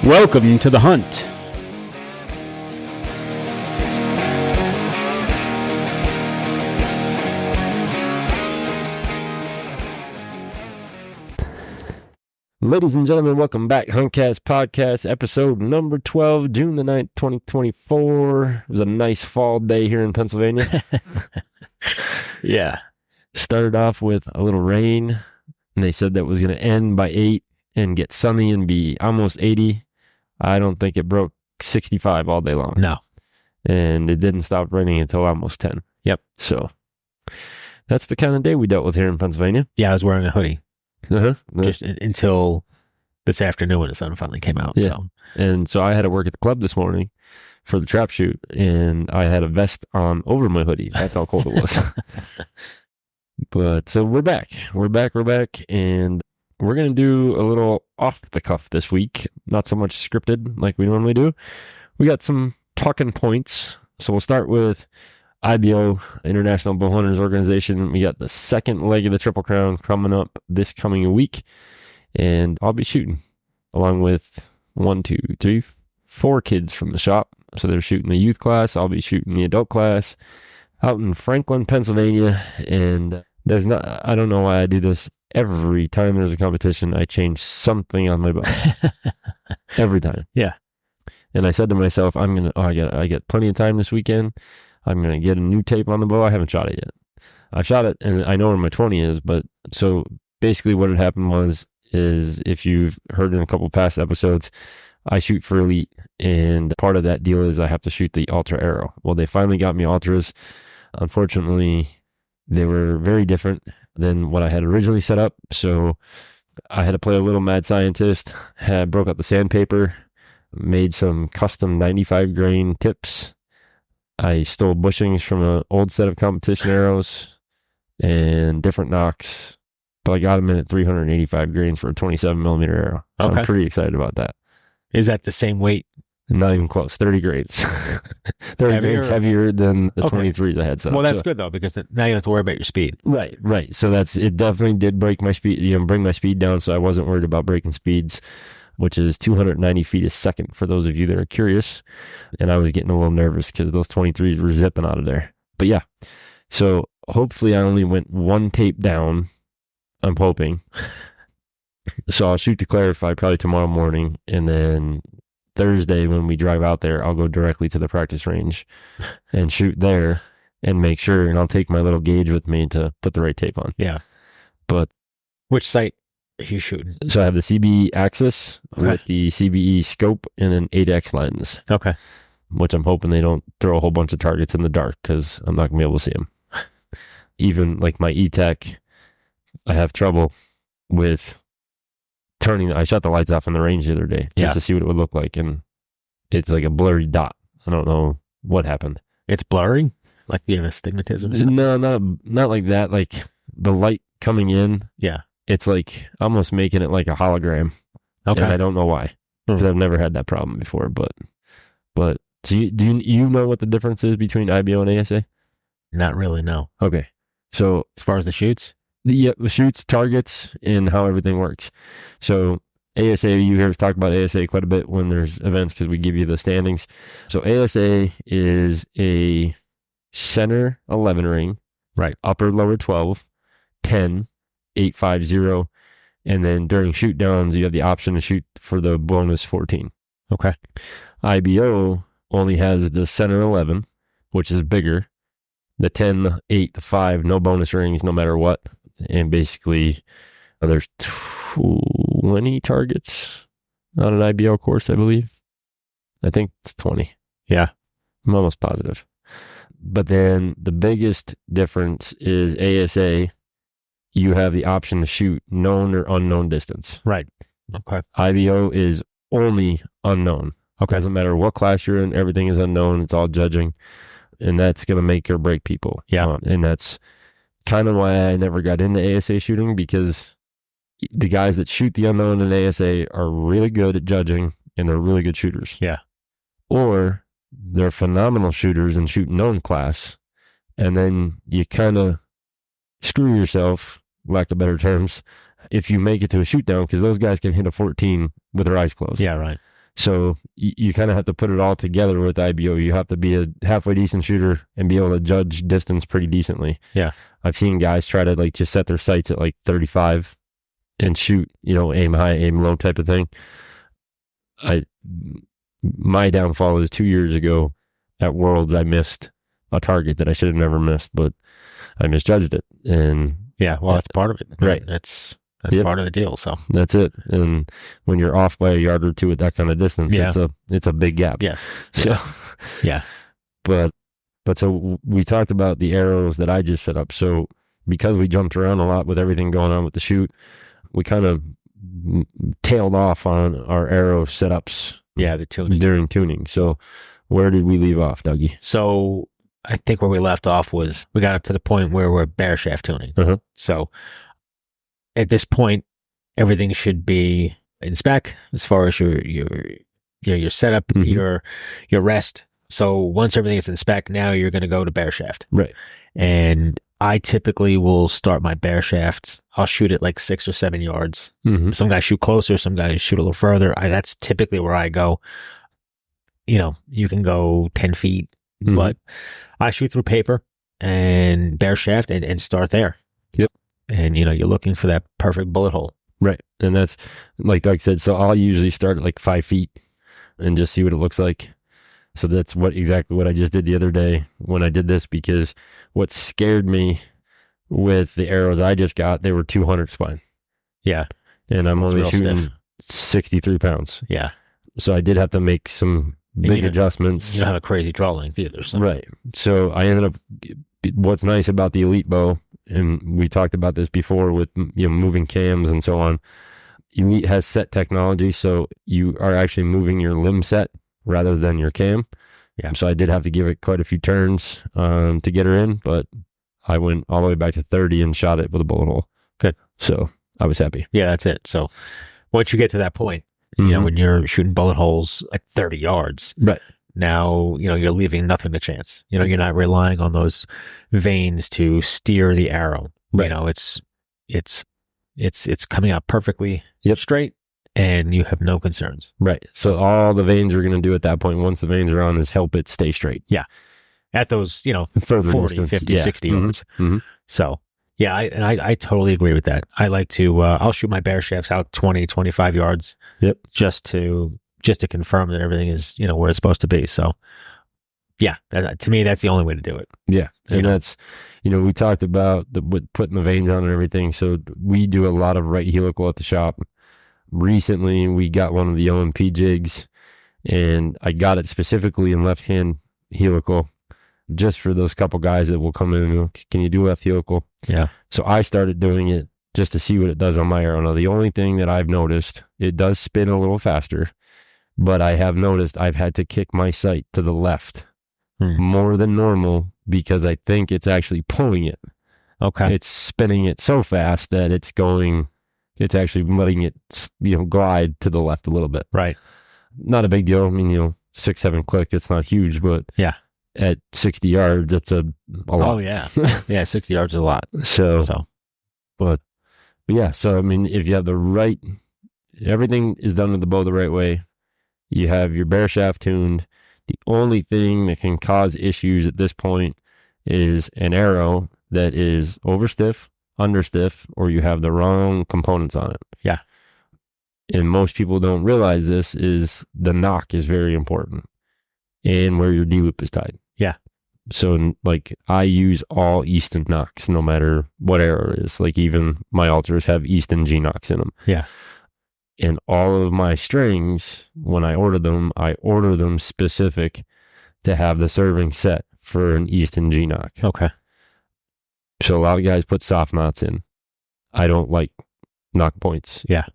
Welcome to the hunt. Ladies and gentlemen, welcome back. HuntCast Podcast, episode number 12, June the 9th, 2024. It was a nice fall day here in Pennsylvania. Yeah. Started off with a little rain, and they said that was going to end by 8 and get sunny and be almost 80. I don't think it broke 65 all day long. No. And it didn't stop raining until almost 10. Yep. So that's the kind of day we dealt with here in Pennsylvania. Yeah, I was wearing a hoodie Uh-huh. just until this afternoon when the sun finally came out. Yeah. So And so I had to work at the club this morning for the trap shoot, and I had a vest on over my hoodie. That's how cold it was. But so we're back. We're back, and we're going to do a little off the cuff this week. Not so much scripted like we normally do. We got some talking points. So we'll start with IBO, International Bowhunters Organization. We got the second leg of the Triple Crown coming up this coming week, and I'll be shooting along with 4 kids from the shop. So they're shooting the youth class. I'll be shooting the adult class out in Franklin, Pennsylvania. And I don't know why I do this. Every time there's a competition, I change something on my bow. Every time. Yeah. And I said to myself, I get plenty of time this weekend. I'm going to get a new tape on the bow. I haven't shot it yet. I shot it and I know where my 20 is, but so basically what had happened is if you've heard in a couple past episodes, I shoot for Elite, and part of that deal is I have to shoot the Ultra Arrow. Well, they finally got me Ultras. Unfortunately, they were very different than what I had originally set up, so I had to play a little mad scientist, broke up the sandpaper, made some custom 95 grain tips. I stole bushings from an old set of competition arrows and different nocks, but I got them in at 385 grains for a 27 millimeter arrow. So Okay. I'm pretty excited about that. Is that the same weight? Not even close. 30 grains. 30 grains heavier than the 23s I had set up. Well, that's good though, because now you don't have to worry about your speed. Right. So it definitely did break my speed, bring my speed down. So I wasn't worried about breaking speeds, which is 290 feet a second for those of you that are curious. And I was getting a little nervous because those 23s were zipping out of there. But yeah, so hopefully I only went one tape down. I'm hoping. So I'll shoot to clarify probably tomorrow morning, and then Thursday when we drive out there, I'll go directly to the practice range and shoot there and make sure, and I'll take my little gauge with me to put the right tape on. Yeah. But Which sight are you shooting? so I have the CBE Axis with the CBE scope and an 8X lens, Okay. which I'm hoping they don't throw a whole bunch of targets in the dark because I'm not going to be able to see them. Even like my E-Tech, I have trouble with I shut the lights off in the range the other day just to see what it would look like, and it's like a blurry dot. I don't know what happened. It's blurry? Like you have astigmatism? No, not like that. Like the light coming in, Yeah. it's like almost making it like a hologram. Okay. And I don't know why, because I've never had that problem before. But so do you know what the difference is between IBO and ASA? Not really, no. Okay, so As far as the shoots? the shoots, targets, and how everything works. So ASA, you hear us talk about ASA quite a bit when there's events because we give you the standings. So ASA is a center 11 ring, Right. upper lower 12, 10, 8, 5, 0, and then during shoot downs you have the option to shoot for the bonus 14. Okay. IBO only has the center 11, which is bigger, the 10, 8, the 5, no bonus rings no matter what. And basically, there's 20 targets on an IBO course, I believe. I think it's 20. Yeah. I'm almost positive. But then the biggest difference is ASA, you have the option to shoot known or unknown distance. Right. Okay. IBO is only unknown. Okay. Doesn't matter what class you're in, everything is unknown. It's all judging. And that's going to make or break people. Yeah. And that's kind of why I never got into ASA shooting, because the guys that shoot the unknown in ASA are really good at judging and they're really good shooters. Yeah. Or they're phenomenal shooters and shoot known class. And then you kind of screw yourself, lack of better terms, if you make it to a shoot down, because those guys can hit a 14 with their eyes closed. Yeah, right. So you kind of have to put it all together with IBO. You have to be a halfway decent shooter and be able to judge distance pretty decently. Yeah. I've seen guys try to like just set their sights at like 35 and shoot, aim high, aim low type of thing. My downfall is 2 years ago at Worlds. I missed a target that I should have never missed, but I misjudged it. And yeah, well, that's part of it. Right. That's Yep. part of the deal. So that's it. And when you're off by a yard or two at that kind of distance, it's a big gap. yes. So, Yeah. but so we talked about the arrows that I just set up. So because we jumped around a lot with everything going on with the shoot, we kind of tailed off on our arrow setups. Yeah, the tuning. During tuning. So where did we leave off, Dougie? So I think where we left off was we got up to the point where we're bare shaft tuning. Uh-huh. So at this point, everything should be in spec as far as your setup, Mhm. your rest. So once everything is in spec, now you're going to go to bare shaft. Right. And I typically will start my bare shafts. I'll shoot it like 6 or 7 yards. Mhm. Some guys shoot closer, some guys shoot a little further. That's typically where I go. You can go 10 feet, Mhm. but I shoot through paper and bare shaft and start there. Yep. And, you're looking for that perfect bullet hole. Right. And that's like Doug said. So I'll usually start at like 5 feet and just see what it looks like. So that's exactly what I just did the other day when I did this, because what scared me with the arrows I just got, they were 200 spine. Yeah. And I'm It's only real shooting stiff. 63 pounds. Yeah. So I did have to make some big adjustments. You don't have a crazy draw length either. So. Right. So I ended up, what's nice about the Elite bow, and we talked about this before with moving cams and so on. Elite has set technology, so you are actually moving your limb set rather than your cam. Yeah. So I did have to give it quite a few turns to get her in, but I went all the way back to 30 and shot it with a bullet hole. Good. So I was happy. Yeah, that's it. So once you get to that point, Mhm. when you're shooting bullet holes at 30 yards, Right. now, you're leaving nothing to chance. You're not relying on those veins to steer the arrow. Right. It's coming out perfectly straight, and you have no concerns. Right. So all the veins are going to do at that point, once the veins are on, is help it stay straight. Yeah. At those, Further 40, distance. 50, Yeah. 60 Mhm. yards. Mhm. So, yeah, I totally agree with that. I like to, I'll shoot my bare shafts out 20, 25 yards. Yep. Just to confirm that everything is, where it's supposed to be. So, yeah, to me, that's the only way to do it. Yeah. And that's, we talked about putting the veins on and everything. So we do a lot of right helical at the shop. Recently, we got one of the OMP jigs, and I got it specifically in left-hand helical, just for those couple guys that will come in and go, can you do left helical? Yeah. So I started doing it just to see what it does on my arrow. Now, the only thing that I've noticed, it does spin a little faster, but I have noticed I've had to kick my sight to the left more than normal, because I think it's actually pulling it. Okay. It's spinning it so fast that it's actually letting it, glide to the left a little bit. Right. Not a big deal. I mean, 6-7 click, it's not huge, but yeah, at 60 yards, that's a lot. Oh yeah. Yeah. 60 yards is a lot. But yeah, so I mean, if you have everything is done with the bow the right way, you have your bare shaft tuned. The only thing that can cause issues at this point is an arrow that is overstiff, understiff, or you have the wrong components on it. Yeah. And most people don't realize this, is the knock is very important, and where your D-loop is tied. Yeah. So like I use all Easton knocks, no matter what arrow it is. Like even my alters have Easton G knocks in them. Yeah. And all of my strings, when I order them specific to have the serving set for an Easton G knock. Okay. So a lot of guys put soft knots in. I don't like knock points. Yeah.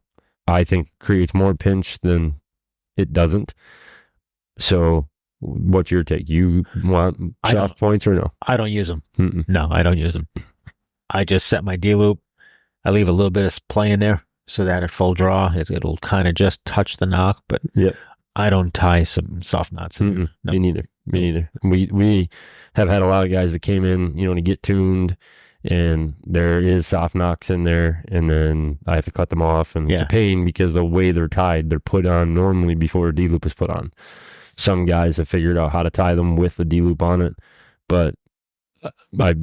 I think it creates more pinch than it doesn't. So what's your take? You want soft points or no? I don't use them. Mm-mm. No, I don't use them. I just set my D-loop. I leave a little bit of play in there so that at full draw, it'll kind of just touch the knock, but I don't tie some soft knots in there. No. Me neither. We have had a lot of guys that came in, to get tuned, and there is soft knocks in there, and then I have to cut them off, and it's a pain because the way they're tied, they're put on normally before a D-loop is put on. Some guys have figured out how to tie them with the D-loop on it, but I,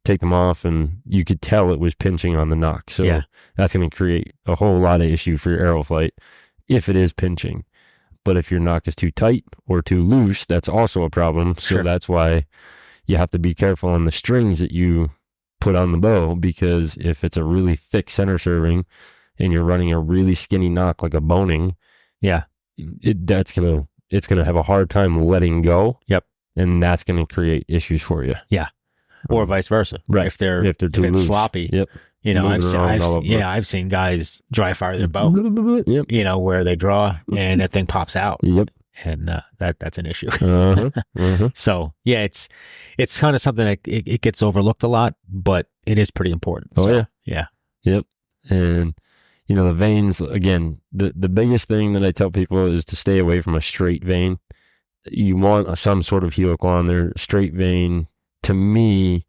take them off, and you could tell it was pinching on the knock. So that's going to create a whole lot of issue for your arrow flight if it is pinching. But if your knock is too tight or too loose, that's also a problem. So that's why you have to be careful on the strings that you put on the bow, because if it's a really thick center serving and you're running a really skinny knock like a boning, it's gonna have a hard time letting go. Yep. And that's going to create issues for you. Yeah. Or vice versa. Right. If it's loose. sloppy. Yep. I've seen guys dry fire their bow, where they draw and that thing pops out. Yep. And that's an issue. So it's kind of something that it gets overlooked a lot, but it is pretty important. Yeah. Yep. And the vanes, again, the biggest thing that I tell people is to stay away from a straight vane. You want some sort of helical on there. Straight vane, to me,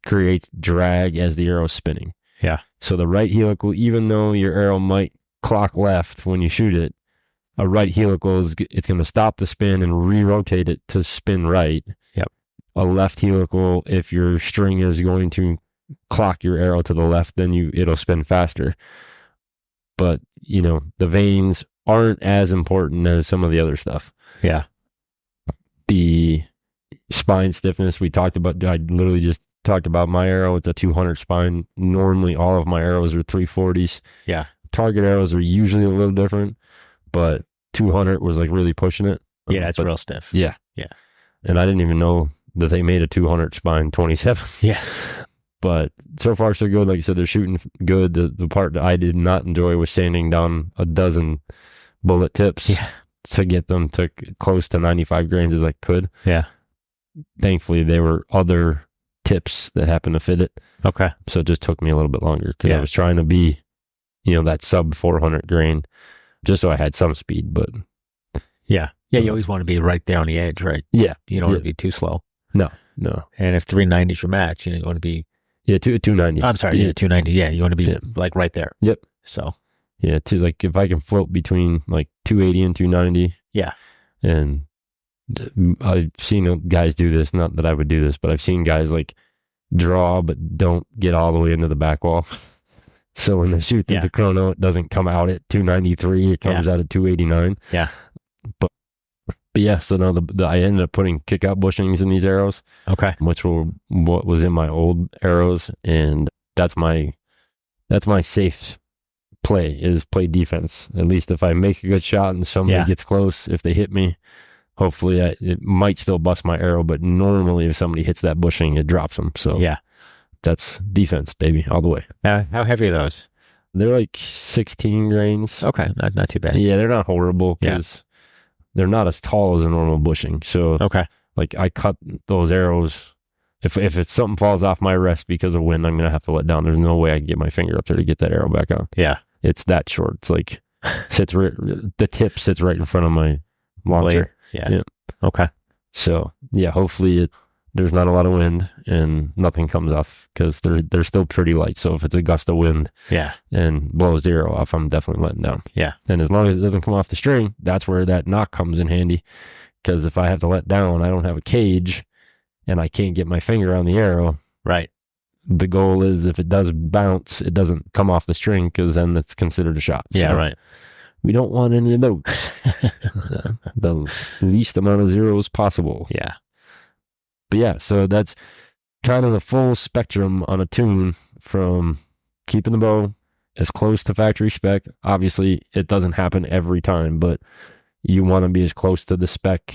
creates drag as the arrow's spinning. Yeah. So the right helical, even though your arrow might clock left when you shoot it, a right helical it's going to stop the spin and re-rotate it to spin right. Yep. A left helical, if your string is going to clock your arrow to the left, then it'll spin faster. But the vanes aren't as important as some of the other stuff. Yeah. The spine stiffness we talked about, I literally just talked about my arrow. It's a 200 spine. Normally all of my arrows are 340s. Yeah. Target arrows are usually a little different, but 200 was like really pushing it. Yeah, it's real stiff. Yeah. Yeah. And I didn't even know that they made a 200 spine 27. Yeah. But so far so good. Like I said, they're shooting good. The part that I did not enjoy was sanding down a dozen bullet tips. Yeah. To get them to close to 95 grains as I could. Yeah. Thankfully, there were other tips that happened to fit it. Okay. So it just took me a little bit longer because I was trying to be, that sub 400 grain, just so I had some speed. But yeah, you always want to be right there on the edge, right? Yeah. You don't want to be too slow. No. And if 390 is your match, you want to be 290. I'm sorry, 290. Yeah, you want to be like right there. Yep. So. Yeah, like if I can float between like 280 and 290. Yeah. And I've seen guys do this, not that I would do this, but I've seen guys like draw but don't get all the way into the back wall. So when they shoot through the chrono, it doesn't come out at 293, it comes out at 289. Yeah. But yeah, so now I ended up putting kick-out bushings in these arrows. Okay. Which were what was in my old arrows, and that's my safe play defense. At least if I make a good shot and somebody gets close, if they hit me, hopefully it might still bust my arrow, but normally if somebody hits that bushing, it drops them. So that's defense, baby, all the way. How heavy are those? They're like 16 grains. Okay, not too bad. Yeah, they're not horrible because they're not as tall as a normal bushing. So like I cut those arrows. If it's something falls off my wrist because of wind, I'm going to have to let down. There's no way I can get my finger up there to get that arrow back on. Yeah. It's that short. It's like, the tip sits right in front of my launcher. Yeah. Okay. So, hopefully there's not a lot of wind and nothing comes off because they're still pretty light. So if it's a gust of wind and blows the arrow off, I'm definitely letting down. Yeah. And as long as it doesn't come off the string, that's where that knock comes in handy. Because if I have to let down, I don't have a cage and I can't get my finger on the arrow. Right. The goal is if it does bounce, it doesn't come off the string because then it's considered a shot. Yeah, right. We don't want any of those. The least amount of zeros possible. Yeah. But so that's kind of the full spectrum on a tune, from keeping the bow as close to factory spec. Obviously, it doesn't happen every time, but you want to be as close to the spec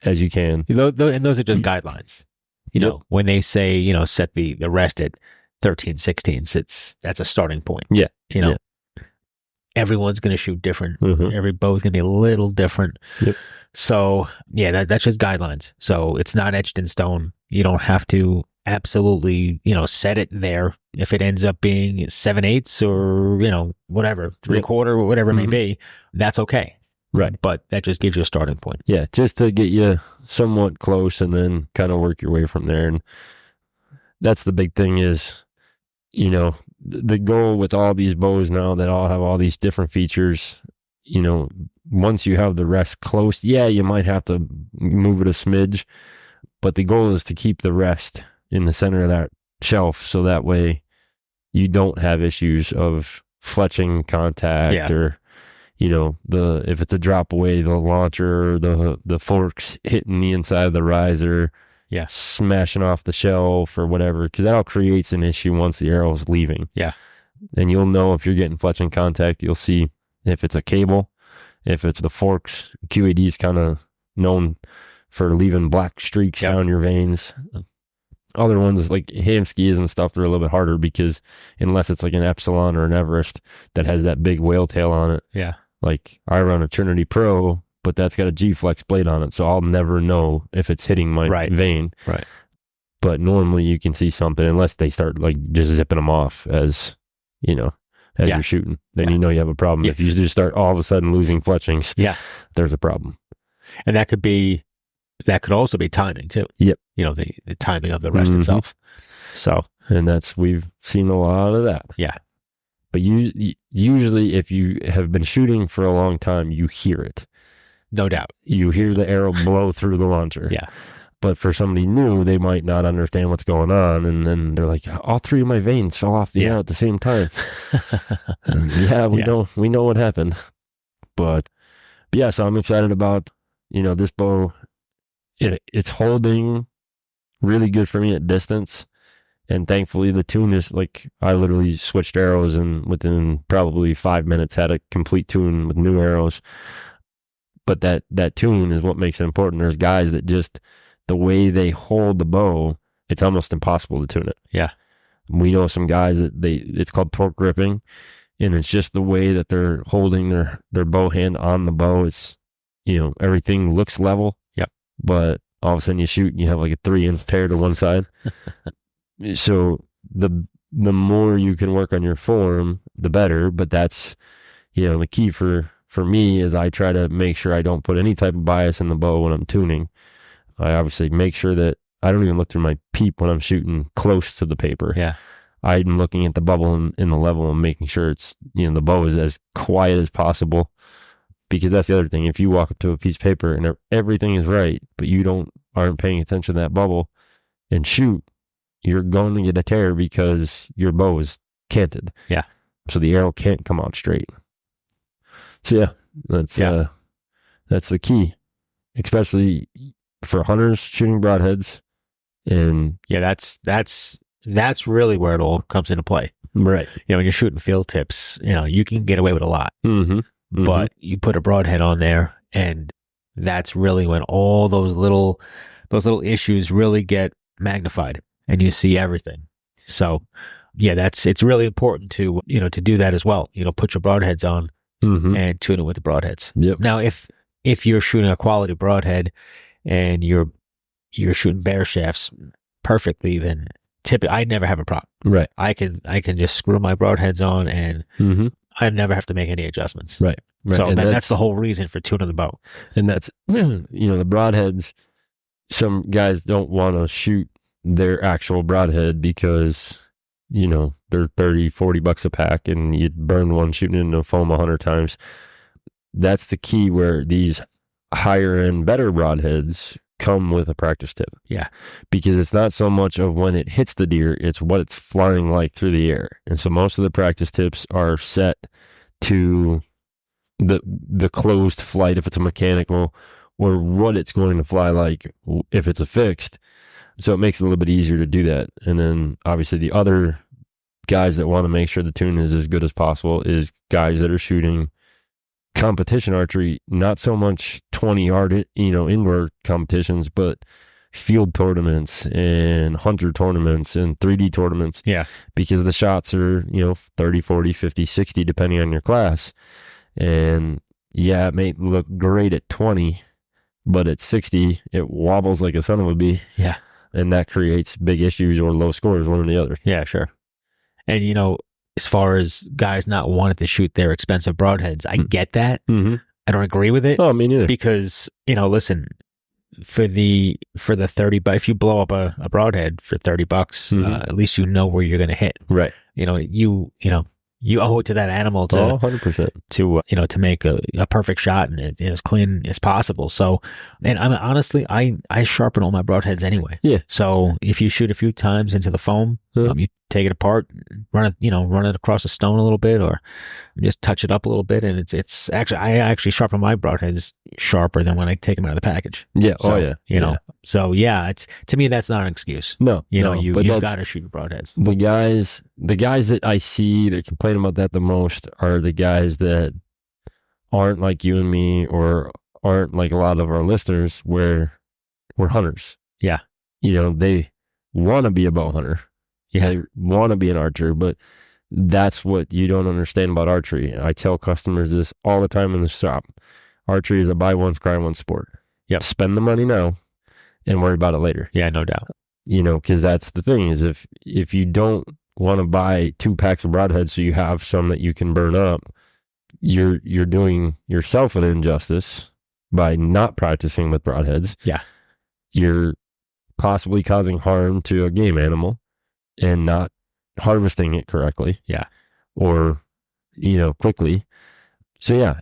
as you can. And those are just guidelines. When they say, set the rest at 13/16, that's a starting point. Yeah. Everyone's going to shoot different. Every bow's going to be a little different. Yep. So, that's just guidelines. So it's not etched in stone. You don't have to absolutely, set it there. If it ends up being 7/8 or, whatever, 3/4, whatever it may be, that's okay. Right. But that just gives you a starting point. Yeah, just to get you somewhat close and then kind of work your way from there. And that's the big thing is you know, the goal with all these bows now that all have all these different features, you know, once you have the rest close, yeah, you might have to move it a smidge, but the goal is to keep the rest in the center of that shelf, so that way you don't have issues of fletching contact or, you know, if it's a drop away, the launcher, the forks hitting the inside of the riser, smashing off the shelf or whatever, because that all creates an issue once the arrow is leaving. And you'll know if you're getting fletching contact. You'll see if it's a cable, if it's the forks. QAD is kind of known for leaving black streaks down your veins. Other ones like ham skis and stuff, they're a little bit harder because unless it's like an Epsilon or an Everest that has that big whale tail on it. Like I run a Trinity Pro, but that's got a G-Flex blade on it, so I'll never know if it's hitting my vein. But normally you can see something unless they start like just zipping them off as, you know, as you're shooting. Then you know you have a problem. If you just start all of a sudden losing fletchings, there's a problem. And that could also be timing too. You know, the timing of the rest itself. So, and we've seen a lot of that. But usually if you have been shooting for a long time, you hear it. No doubt. You hear the arrow blow through the launcher. But for somebody new, they might not understand what's going on. And then they're like, all three of my veins fell off the arrow at the same time. We know what happened. But yeah, so I'm excited about, you know, this bow. It's holding really good for me at distance. And thankfully the tune is like, I literally switched arrows and within probably 5 minutes had a complete tune with new arrows. But that tune is what makes it important. There's guys that just, the way they hold the bow, it's almost impossible to tune it. We know some guys that it's called torque gripping, and it's just the way that they're holding their bow hand on the bow. It's, you know, everything looks level. But all of a sudden you shoot and you have like a 3-inch tear to one side. So the more you can work on your form, the better. But that's, you know, the key for me is I try to make sure I don't put any type of bias in the bow when I'm tuning. I obviously make sure that I don't even look through my peep when I'm shooting close to the paper. I'm looking at the bubble in the level and making sure it's, you know, the bow is as quiet as possible. Because that's the other thing. If you walk up to a piece of paper and everything is right, but you aren't paying attention to that bubble and shoot, you're going to get a tear because your bow is canted. So the arrow can't come out straight. So that's the key, especially for hunters shooting broadheads. And that's really where it all comes into play. You know, when you're shooting field tips, you know, you can get away with a lot. But you put a broadhead on there, and that's really when all those little issues really get magnified, and you see everything. So, it's really important to, you know, to do that as well. You know, put your broadheads on and tune it with the broadheads. Now, if you're shooting a quality broadhead and you're shooting bare shafts perfectly, then I never have a problem. I can just screw my broadheads on and I never have to make any adjustments. So that's the whole reason for tuning the bow. And that's, you know, the broadheads, some guys don't want to shoot their actual broadhead because, you know, they're $30-$40 a pack and you burn one shooting into foam 100 times. That's the key where these higher end, better broadheads come with a practice tip. Because it's not so much of when it hits the deer, it's what it's flying like through the air. And so most of the practice tips are set to the closed flight if it's a mechanical, or what it's going to fly like if it's a fixed. So it makes it a little bit easier to do that. And then obviously the other guys that want to make sure the tune is as good as possible is guys that are shooting competition archery, not so much 20-yard, you know, indoor competitions, but field tournaments and hunter tournaments and 3D tournaments. Because the shots are, you know, 30, 40, 50, 60, depending on your class. And it may look great at 20, but at 60, it wobbles like a son of a bee. And that creates big issues or low scores, one or the other. Sure. And, you know, as far as guys not wanting to shoot their expensive broadheads, I get that. I don't agree with it. Oh, me neither. Because, you know, listen, for the 30, but if you blow up a broadhead for $30, at least you know where you're going to hit. you owe it to that animal to 100%. to make a perfect shot and it as clean as possible. So, and honestly, I sharpen all my broadheads anyway. Yeah. So if you shoot a few times into the foam, you take it apart, run it across the stone a little bit, or just touch it up a little bit, and it's actually I actually sharpen my broadheads sharper than when I take them out of the package. Yeah. So, So it's, to me, that's not an excuse. No. You've got to shoot your broadheads. The guys that I see that complain about that the most are the guys that aren't like you and me, or aren't like a lot of our listeners, where we're hunters. Yeah. They want to be a bow hunter. Yeah. They want to be an archer, but that's what you don't understand about archery. I tell customers this all the time in the shop. Archery is a buy once, cry once sport. Yep. Spend the money now and worry about it later. Yeah, no doubt. Because that's the thing, is if you don't want to buy 2 packs of broadheads so you have some that you can burn up, you're doing yourself an injustice by not practicing with broadheads. Yeah. You're possibly causing harm to a game animal and not harvesting it correctly. Yeah. Or, quickly. So yeah,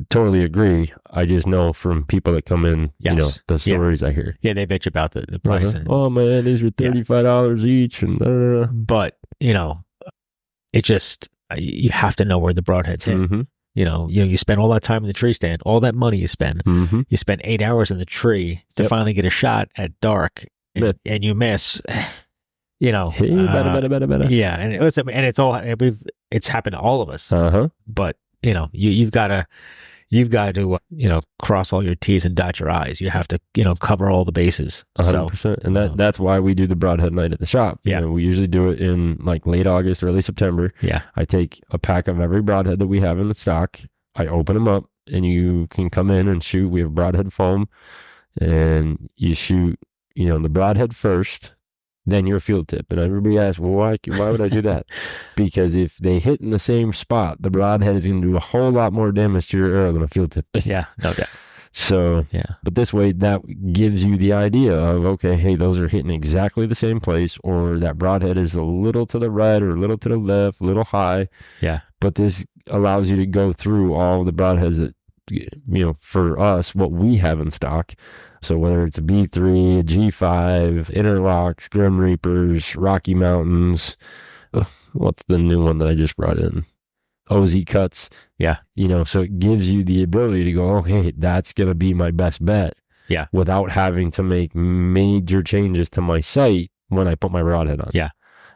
totally agree. I just know from people that come in, Yes. The stories I hear. Yeah, they bitch about the price. And, oh man, these are $35 each, and but it just, you have to know where the broadheads hit. Mm-hmm. You spend all that time in the tree stand, all that money you spend. Mm-hmm. You spend 8 hours in the tree to finally get a shot at dark, and you miss. Hey, better. Yeah, and it's happened to all of us. But you've got to cross all your T's and dot your I's. You have to cover all the bases. 100%. And that's why we do the broadhead night at the shop. Yeah. We usually do it in like late August, early September. Yeah. I take a pack of every broadhead that we have in the stock. I open them up, and you can come in and shoot. We have broadhead foam, and you shoot the broadhead first, then your field tip. And everybody asks, well, why would I do that? Because if they hit in the same spot, the broadhead is going to do a whole lot more damage to your arrow than a field tip. Yeah, no doubt. So, but this way, that gives you the idea of, okay, hey, those are hitting exactly the same place, or that broadhead is a little to the right or a little to the left, a little high. Yeah. But this allows you to go through all the broadheads that, for us, what we have in stock. So whether it's a B3, a G5, Interlocks, Grim Reapers, Rocky Mountains, what's the new one that I just brought in? OZ Cuts. Yeah. So it gives you the ability to go, okay, that's going to be my best bet. Yeah. Without having to make major changes to my sight when I put my broadhead on. Yeah.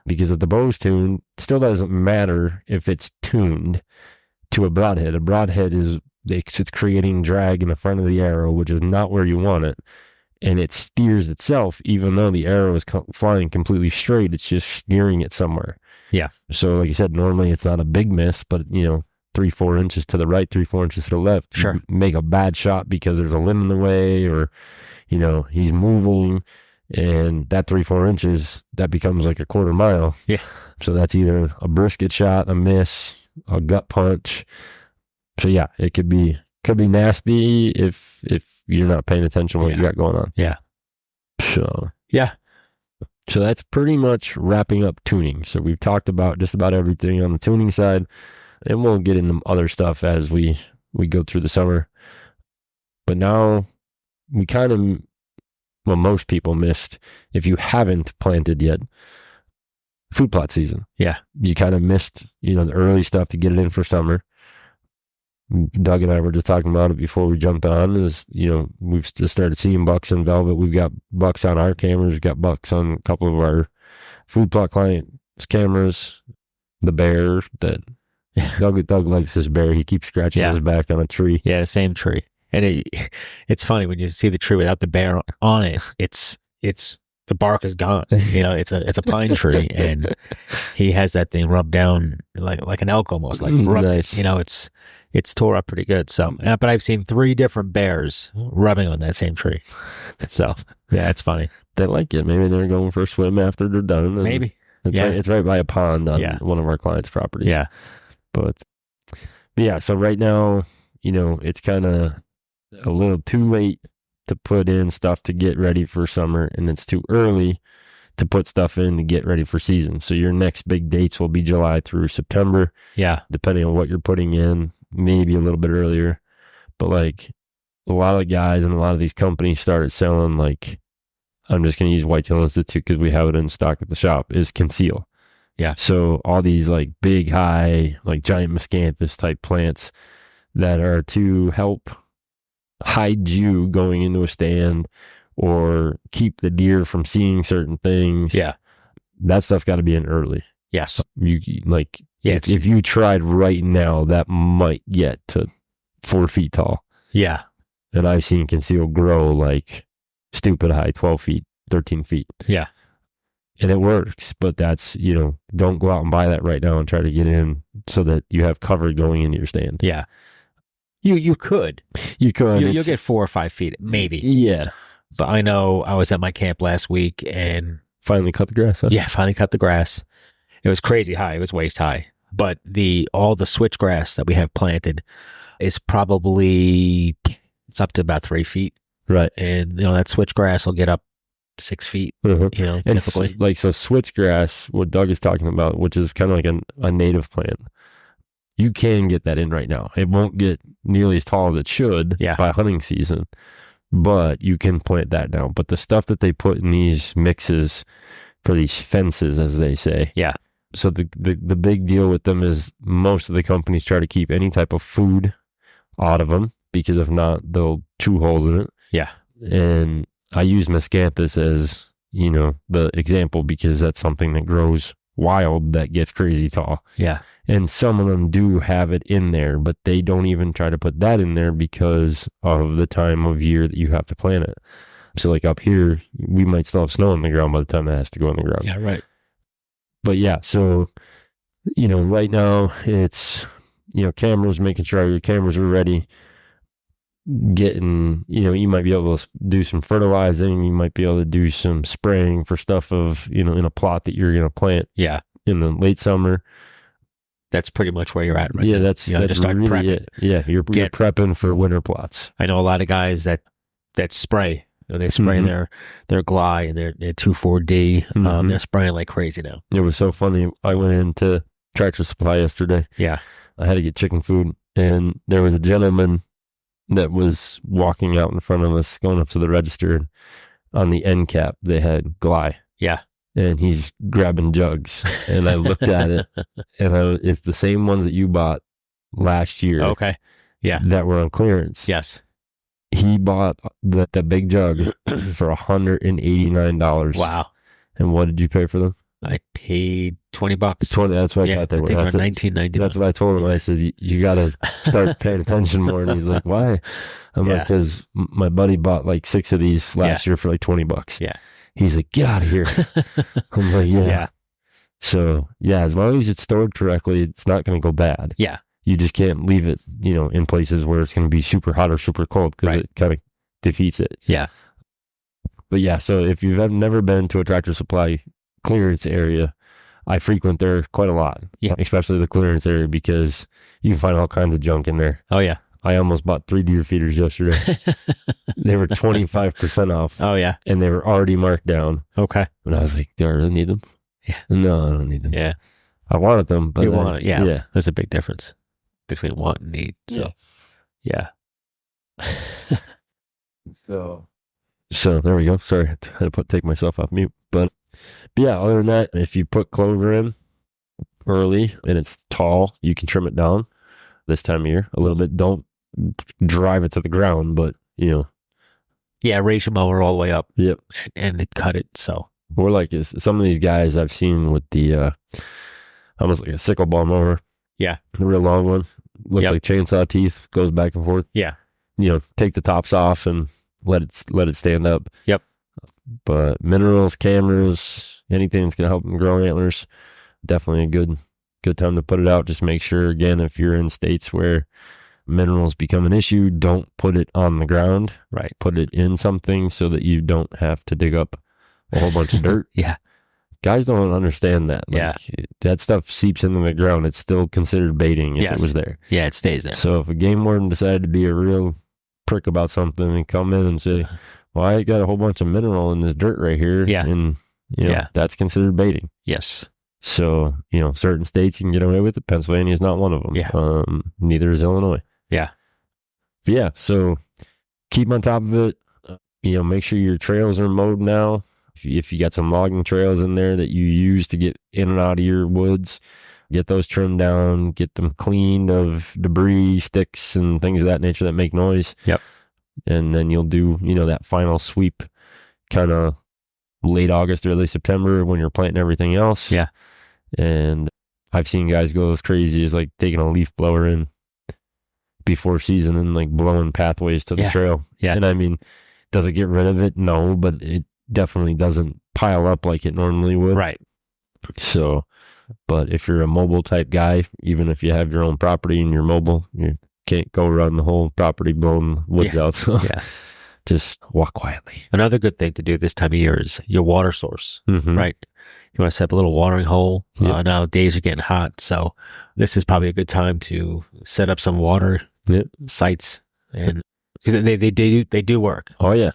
Because if the bow's tuned, it still doesn't matter if it's tuned to a broadhead. A broadhead it's creating drag in the front of the arrow, which is not where you want it. And it steers itself, even though the arrow is flying completely straight. It's just steering it somewhere. Yeah. So like you said, normally it's not a big miss, but 3-4 inches to the right, 3-4 inches to the left. Sure. You make a bad shot because there's a limb in the way, or, he's moving, and that 3-4 inches, that becomes like a quarter mile. Yeah. So that's either a brisket shot, a miss, a gut punch. So yeah, it could be nasty if you're not paying attention to what you got going on. Yeah. So yeah. So that's pretty much wrapping up tuning. So we've talked about just about everything on the tuning side, and we'll get into other stuff as we go through the summer. But now we most people missed, if you haven't planted yet, food plot season. Yeah. You kind of missed, the early stuff to get it in for summer. Doug and I were just talking about it before we jumped on, is, we've just started seeing bucks in velvet. We've got bucks on our cameras. We've got bucks on a couple of our food plot clients' cameras. The bear that Doug likes, this bear. He keeps scratching his back on a tree. Yeah, the same tree. And it's funny when you see the tree without the bear on it. It's the bark is gone. It's a pine tree, and he has that thing rubbed down like an elk almost, like nice. It's tore up pretty good. So, but I've seen 3 different bears rubbing on that same tree. So yeah, it's funny. They like it. Maybe they're going for a swim after they're done. Maybe. It's right by a pond on one of our clients' properties. Yeah. But yeah, so right now, it's kind of a little too late to put in stuff to get ready for summer, and it's too early to put stuff in to get ready for season. So your next big dates will be July through September. Yeah. Depending on what you're putting in, maybe a little bit earlier. But like a lot of guys and a lot of these companies started selling, like, I'm just going to use Whitetail Institute because we have it in stock at the shop, is conceal. Yeah. So all these like big, high, like giant miscanthus type plants that are to help hide you going into a stand or keep the deer from seeing certain things. Yeah. That stuff's got to be in early. Yes. You like, Yeah, if you tried right now, that might get to 4 feet tall. Yeah. And I've seen conceal grow like stupid high, 12 feet, 13 feet. Yeah. And it works, but that's, don't go out and buy that right now and try to get in so that you have cover going into your stand. Yeah. You could. You could. You'll get 4 or 5 feet, maybe. Yeah. But I know I was at my camp last week and Finally cut the grass, huh? yeah, finally cut the grass. It was crazy high. It was waist high. But all the switchgrass that we have planted is probably, it's up to about 3 feet. Right. And, that switchgrass will get up 6 feet, And typically. so switchgrass, what Doug is talking about, which is kind of like a native plant, you can get that in right now. It won't get nearly as tall as it should by hunting season, but you can plant that now. But the stuff that they put in these mixes for these fences, as they say. Yeah. So the big deal with them is most of the companies try to keep any type of food out of them, because if not, they'll chew holes in it. Yeah. And I use miscanthus as, the example because that's something that grows wild that gets crazy tall. Yeah. And some of them do have it in there, but they don't even try to put that in there because of the time of year that you have to plant it. So like up here, we might still have snow on the ground by the time it has to go in the ground. Yeah, right. But yeah, so, right now it's, cameras, making sure your cameras are ready, getting, you might be able to do some fertilizing, you might be able to do some spraying for stuff of, in a plot that you're going to plant in the late summer. That's pretty much where you're at right now. That's just start really prepping. it. Yeah, you're prepping for winter plots. I know a lot of guys that spray. They spray their Gly and their 2,4-D. They're spraying like crazy now. It was so funny. I went into Tractor Supply yesterday. Yeah. I had to get chicken food, and there was a gentleman that was walking out in front of us, going up to the register. On the end cap, they had Gly. Yeah. And he's grabbing jugs. And I looked at it, and it's the same ones that you bought last year. Okay. Yeah. That were on clearance. Yes. He bought the big jug for $189. Wow. And what did you pay for them? I paid $20. 20. That's what I got there. I think they're $19.99. That's what I told him. I said, you got to start paying attention more. And he's like, why? I'm like, because my buddy bought like 6 of these last year for like $20. Yeah. He's like, get out of here. I'm like, yeah. So, as long as it's stored correctly, it's not going to go bad. Yeah. You just can't leave it, in places where it's going to be super hot or super cold because it kind of defeats it. Yeah. But yeah, so if you've never been to a Tractor Supply clearance area, I frequent there quite a lot. Yeah. Especially the clearance area because you can find all kinds of junk in there. Oh, yeah. I almost bought 3 deer feeders yesterday. They were 25% off. Oh, yeah. And they were already marked down. Okay. And I was like, do I really need them? Yeah. No, I don't need them. Yeah. I wanted them, but you want it. Yeah. Yeah. There's a big difference between want and need. So, yeah. So there we go. Sorry, I had to take myself off mute. But yeah, other than that, if you put clover in early and it's tall, you can trim it down this time of year a little bit. Don't drive it to the ground, but Yeah, raise your mower all the way up. Yep. And it cut it. So we're like some of these guys I've seen with the almost like a sickle ball mower. Yeah. The real long one. Looks like chainsaw teeth, goes back and forth. Yeah. Take the tops off and let it stand up. Yep. But minerals, cameras, anything that's gonna help them grow antlers, definitely a good time to put it out. Just make sure, again, if you're in states where minerals become an issue, don't put it on the ground. Right. Put it in something so that you don't have to dig up a whole bunch of dirt. Yeah. Guys don't understand that. That stuff seeps into the ground. It's still considered baiting if it was there. Yeah, it stays there. So if a game warden decided to be a real prick about something and come in and say, well, I got a whole bunch of mineral in this dirt right here. Yeah. And that's considered baiting. Yes. So, certain states you can get away with it. Pennsylvania is not one of them. Yeah. Neither is Illinois. Yeah. But yeah. So keep on top of it. Make sure your trails are mowed now. If you got some logging trails in there that you use to get in and out of your woods, get those trimmed down, get them cleaned of debris, sticks, and things of that nature that make noise. Yep. And then you'll do, that final sweep kind of late August, early September when you're planting everything else. Yeah. And I've seen guys go as crazy as like taking a leaf blower in before season and like blowing pathways to the trail. Yeah. And I mean, does it get rid of it? No, but it definitely doesn't pile up like it normally would. Right. So, but if you're a mobile type guy, even if you have your own property and you're mobile, you can't go around the whole property blowing woods out. So just walk quietly. Another good thing to do this time of year is your water source, Mm-hmm. right? You want to set up a little watering hole. Yep. Now days are getting hot, so this is probably a good time to set up some water sites, and because they do work. Oh yeah.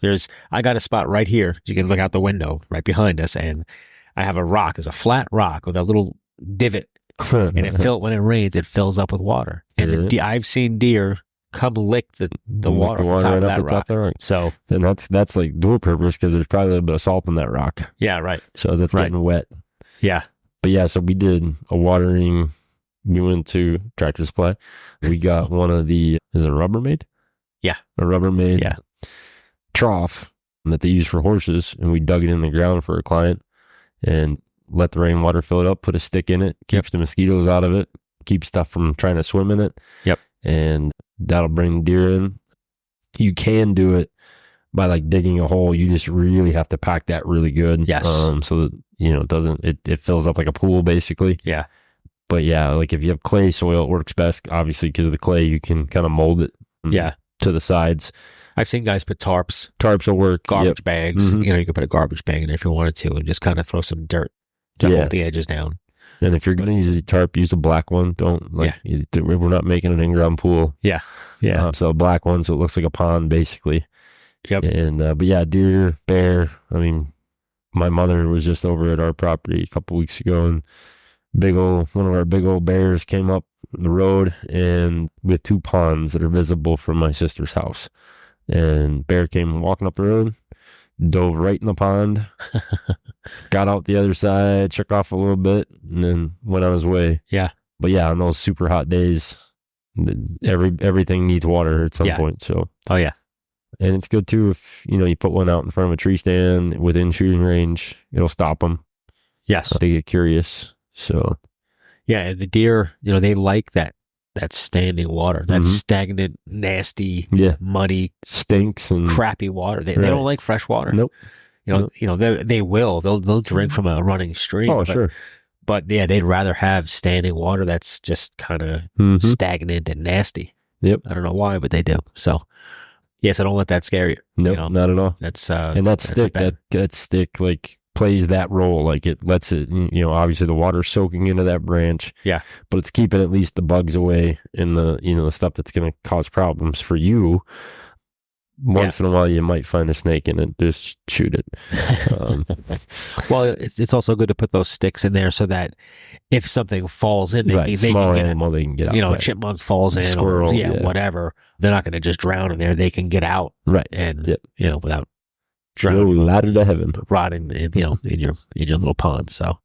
I got a spot right here. You can look out the window right behind us, and I have a rock. It's a flat rock with a little divot, and when it rains, it fills up with water. And I've seen deer come lick the water off the top of that rock. So, and that's like dual purpose because there's probably a little bit of salt in that rock. Yeah, right. So that's getting wet. Yeah. But yeah, so we did a watering. We went to Tractor Supply. We got one of the, is it a Rubbermaid? Yeah. A Rubbermaid trough that they use for horses. And we dug it in the ground for a client and let the rainwater fill it up, put a stick in it, keeps the mosquitoes out of it, keeps stuff from trying to swim in it. Yep. And that'll bring deer in. You can do it by like digging a hole. You just really have to pack that really good. Yes. So that, it fills up like a pool basically. Yeah. But yeah, like if you have clay soil, it works best, obviously, because of the clay, you can kind of mold it to the sides. I've seen guys put tarps. Tarps will work. Garbage bags. Mm-hmm. You could put a garbage bag in there if you wanted to and just kind of throw some dirt to hold the edges down. And if you're going to use a tarp, use a black one. Don't we're not making an in-ground pool. Yeah. Yeah. So a black one, so it looks like a pond, basically. Yep. And, but yeah, deer, bear. I mean, my mother was just over at our property a couple weeks ago, and one of our big old bears came up the road, and with two ponds that are visible from my sister's house. And bear came walking up the road, dove right in the pond, got out the other side, shook off a little bit, and then went on his way. Yeah. But yeah, on those super hot days, everything needs water at some point. So. Oh yeah. And it's good too if you put one out in front of a tree stand within shooting range. It'll stop them. Yes. They get curious. So. Yeah, and the deer, they like that standing water, that stagnant, nasty, muddy, stinks and crappy water. They don't like fresh water. Nope. They will. They'll drink from a running stream. Oh, sure. But yeah, they'd rather have standing water that's just kind of stagnant and nasty. Yep. I don't know why, but they do. So, so don't let that scare you. Nope, not at all. That's and that stick like plays that role. Like it lets it, obviously the water's soaking into that branch. Yeah. But it's keeping at least the bugs away and the stuff that's going to cause problems for you. Once in a while, you might find a snake in it. Just shoot it. Well, it's also good to put those sticks in there so that if something falls in, they can get out. A chipmunk falls in, squirrel, whatever. They're not going to just drown in there. They can get out, right? And without drowning, ladder to heaven, rotting in your little pond. So,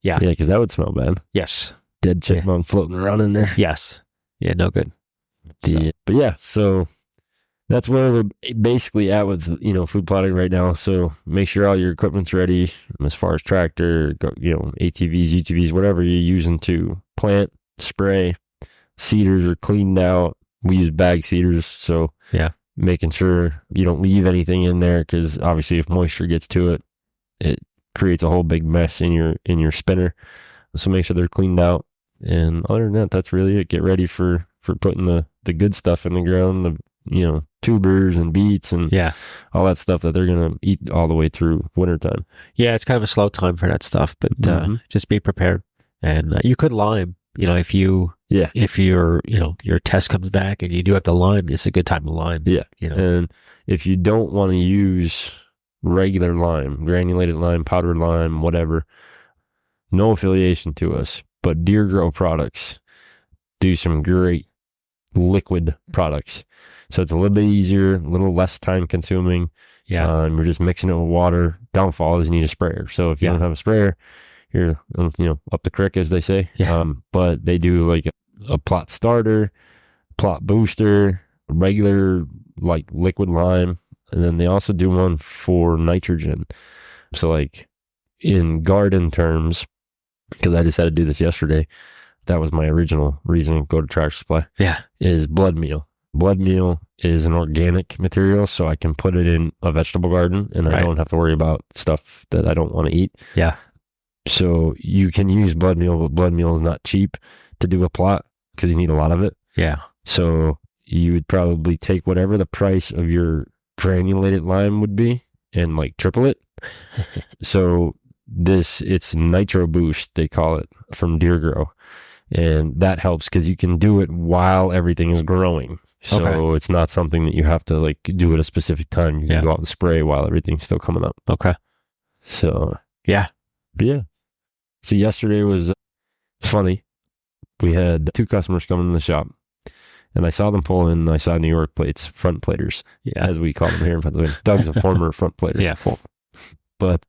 because that would smell bad. Yes, dead chipmunk floating around in there. Yes, no good. So that's where we're basically at with, food plotting right now. So make sure all your equipment's ready as far as tractor, ATVs, UTVs, whatever you're using to plant, spray. Seeders are cleaned out. We use bag seeders. So making sure you don't leave anything in there, because obviously if moisture gets to it, it creates a whole big mess in your spinner. So make sure they're cleaned out. And other than that, that's really it. Get ready for putting the good stuff in the ground, tubers and beets and all that stuff that they're going to eat all the way through wintertime. Yeah, it's kind of a slow time for that stuff, but just be prepared. And you could lime, if your test comes back and you do have to lime, it's a good time to lime. Yeah. And if you don't want to use regular lime, granulated lime, powdered lime, whatever. No affiliation to us, but Deer Grow products do some great liquid products. So it's a little bit easier, a little less time consuming. Yeah. You're just mixing it with water. Downfall is you need a sprayer. So if you don't have a sprayer, you're, up the creek, as they say. Yeah. But they do like a plot starter, plot booster, regular like liquid lime. And then they also do one for nitrogen. So like in garden terms, because I just had to do this yesterday, that was my original reason, go to Tractor Supply. Yeah. Is blood meal. Blood meal is an organic material, so I can put it in a vegetable garden and I don't have to worry about stuff that I don't want to eat. Yeah. So you can use blood meal, but blood meal is not cheap to do a plot because you need a lot of it. Yeah. So you would probably take whatever the price of your granulated lime would be and like triple it. So it's Nitro Boost, they call it, from Deer Grow. And that helps because you can do it while everything is growing. So it's not something that you have to like do at a specific time. You can go out and spray while everything's still coming up. Okay. So, yeah. But yeah. So yesterday was funny. We had 2 customers come in the shop and I saw them pull in. I saw New York plates, front platers, as we call them here in Pennsylvania. Doug's a former front plater. Yeah, full. But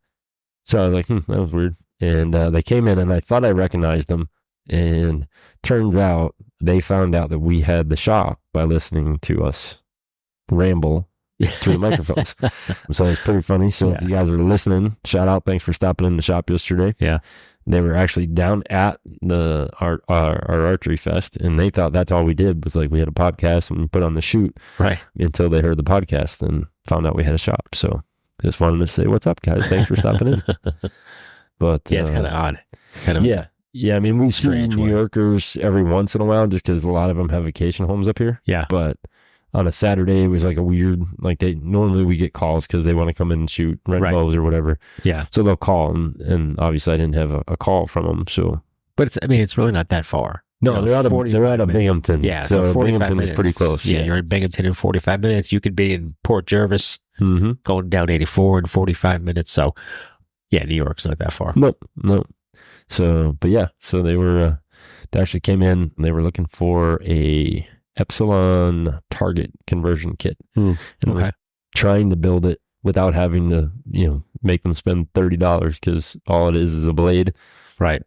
so I was like, that was weird. And they came in and I thought I recognized them. And turns out they found out that we had the shop by listening to us ramble through the microphones. So it's pretty funny. So if you guys are listening, shout out. Thanks for stopping in the shop yesterday. Yeah. They were actually down at our archery fest, and they thought that's all we did was like we had a podcast and we put on the shoot. Right. Until they heard the podcast and found out we had a shop. So just wanted to say, what's up, guys? Thanks for stopping in. But yeah, it's kind of odd. Yeah, I mean, we see New Yorkers every once in a while just because a lot of them have vacation homes up here. Yeah. But on a Saturday, it was like a weird, like normally we get calls because they want to come in and shoot, rent bows or whatever. Yeah. So they'll call and obviously I didn't have a call from them. So, but it's really not that far. No, they're out of Binghamton. Yeah. So 45 Binghamton minutes. is pretty close. Yeah. You're in Binghamton in 45 minutes. You could be in Port Jervis going down 84 in 45 minutes. So yeah, New York's not that far. Nope. So, but yeah, so they actually came in and they were looking for a Epsilon target conversion kit. And was trying to build it without having to, make them spend $30 because all it is a blade. Right.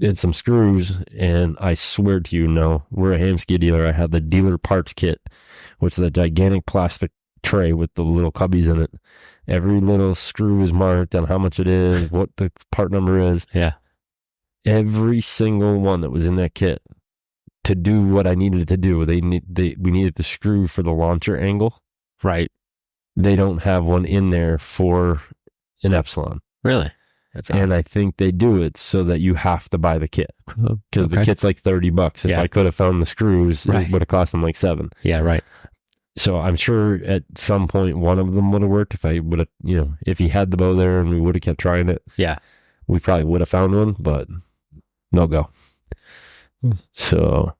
And some screws. And I swear to you, no, we're a Hamskea dealer. I have the dealer parts kit, which is a gigantic plastic tray with the little cubbies in it. Every little screw is marked on how much it is, what the part number is. Yeah. Every single one that was in that kit to do what I needed it to do. We needed the screw for the launcher angle. Right. They don't have one in there for an Epsilon. Really? And I think they do it so that you have to buy the kit because the kit's like $30. If I could have found the screws, it would have cost them like $7. Yeah. Right. So I'm sure at some point one of them would have worked if I would have, if he had the bow there and we would have kept trying it. Yeah. We probably would have found one, but no go. So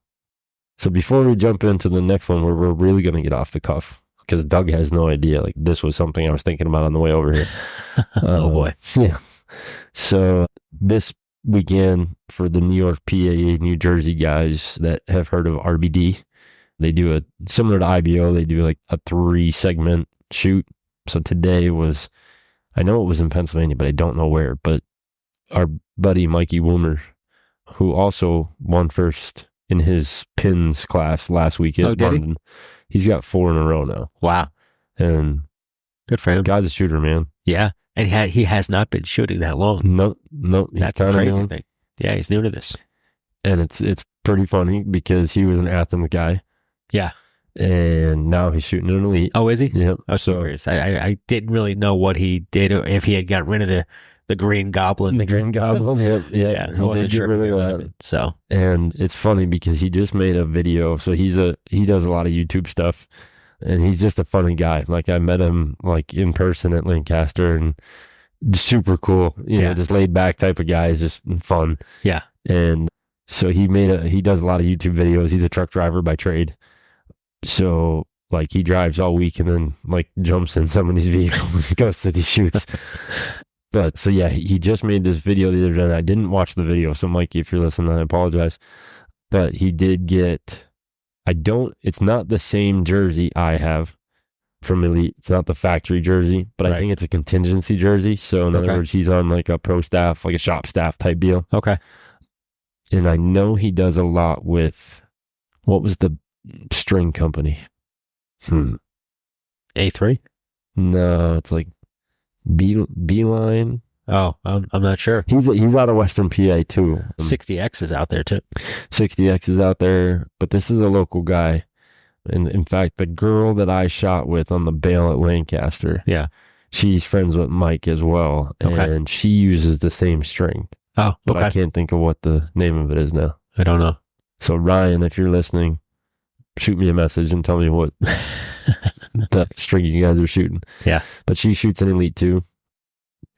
before we jump into the next one, we're really going to get off the cuff because Doug has no idea. Like this was something I was thinking about on the way over here. Oh boy. Yeah. So this weekend for the New York, PA, New Jersey guys that have heard of RBD, they do similar to IBO. They do like a 3-segment shoot. So today was, I know it was in Pennsylvania, but I don't know where, but our buddy Mikey Woomer, who also won first in his pins class last week at London. He's got 4 in a row now. Wow. And good for him. Guy's a shooter, man. Yeah. And he has not been shooting that long. No. That's the crazy thing. Yeah, he's new to this. And it's pretty funny because he was an Athens guy. Yeah. And now he's shooting an elite. Oh, is he? Yeah. Oh, so I didn't really know what he did or if he had got rid of the green goblin. The green goblin, yeah. I wasn't sure about it. So, and it's funny because he just made a video. So he does a lot of YouTube stuff, and he's just a funny guy. Like I met him like in person at Lancaster, and super cool. Just laid back type of guy. Is just fun. Yeah. And so he does a lot of YouTube videos. He's a truck driver by trade. So like he drives all week and then like jumps in somebody's vehicle and goes to these shoots. But so yeah, he just made this video the other day. I didn't watch the video, so Mikey, if you're listening, I apologize. But he did get, it's not the same jersey I have from Elite. It's not the factory jersey, but I think it's a contingency jersey. So in other words, he's on like a pro staff, like a shop staff type deal. Okay. And I know he does a lot with, what was the string company? A3? No, it's like Beeline. Oh, I'm not sure. He's out of Western PA too. 60X is out there too. 60X is out there, but this is a local guy. And in fact, the girl that I shot with on the bail at Lancaster, she's friends with Mike as well. Okay. And she uses the same string. Oh, but I can't think of what the name of it is now. I don't know. So Ryan, if you're listening, shoot me a message and tell me what the string you guys are shooting. Yeah. But she shoots an Elite too.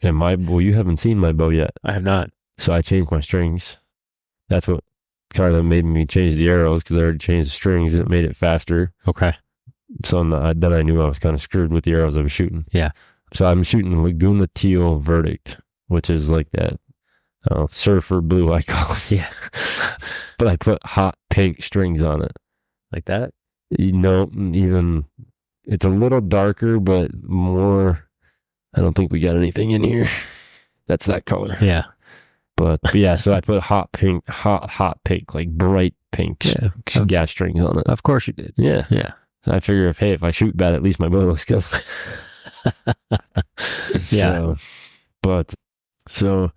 And you haven't seen my bow yet. I have not. So I changed my strings. That's what kind of made me change the arrows, because I already changed the strings and it made it faster. Okay. So then I knew I was kind of screwed with the arrows I was shooting. Yeah. So I'm shooting Laguna Teal Verdict, which is like that surfer blue, I call it. Yeah. But I put hot pink strings on it. Like that? Even it's a little darker, but more. I don't think we got anything in here that's that color. Yeah. But yeah, so I put hot pink, like bright pink gas strings on it. Of course you did. Yeah. Yeah. I figure if I shoot bad, at least my bow looks good. Yeah. So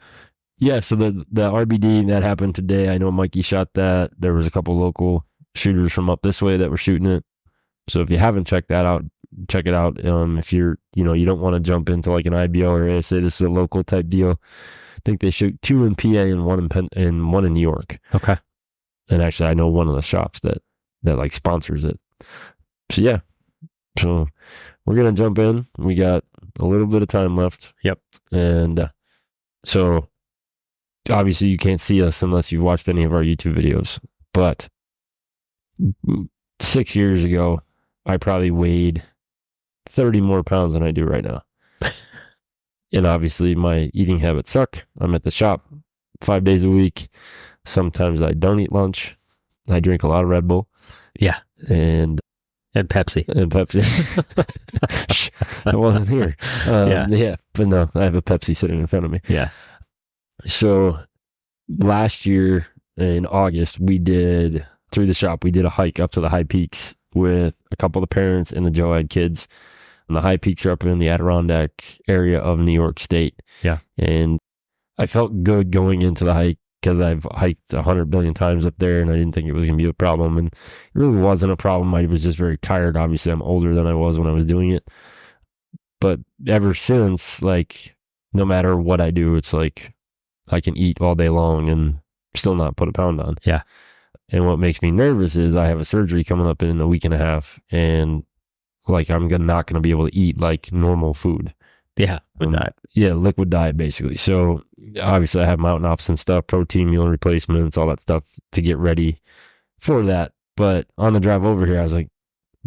the RBD that happened today, I know Mikey shot that. There was a couple local shooters from up this way that were shooting it. So if you haven't checked that out, check it out. If you're, you don't want to jump into like an IBO or ASA, this is a local type deal. I think they shoot 2 in PA and 1 in New York. Okay. And actually, I know one of the shops that like sponsors it. So yeah. So we're going to jump in. We got a little bit of time left. Yep. And so obviously you can't see us unless you've watched any of our YouTube videos. But 6 years ago, I probably weighed 30 more pounds than I do right now. And obviously my eating habits suck. I'm at the shop 5 days a week. Sometimes I don't eat lunch. I drink a lot of Red Bull. Yeah. And Pepsi. I wasn't here. Yeah. But no, I have a Pepsi sitting in front of me. Yeah. So last year in August, through the shop, we did a hike up to the high peaks with a couple of the parents and the Joad kids. And the high peaks are up in the Adirondack area of New York State. Yeah. And I felt good going into the hike because I've hiked 100 billion times up there and I didn't think it was going to be a problem. And it really wasn't a problem. I was just very tired. Obviously, I'm older than I was when I was doing it. But ever since, like, no matter what I do, it's like I can eat all day long and still not put a pound on. Yeah. And what makes me nervous is I have a surgery coming up in a week and a half, and like I'm not going to be able to eat like normal food. Yeah, diet. Yeah, liquid diet basically. So obviously I have mountain ops and stuff, protein meal replacements, all that stuff to get ready for that. But on the drive over here, I was like,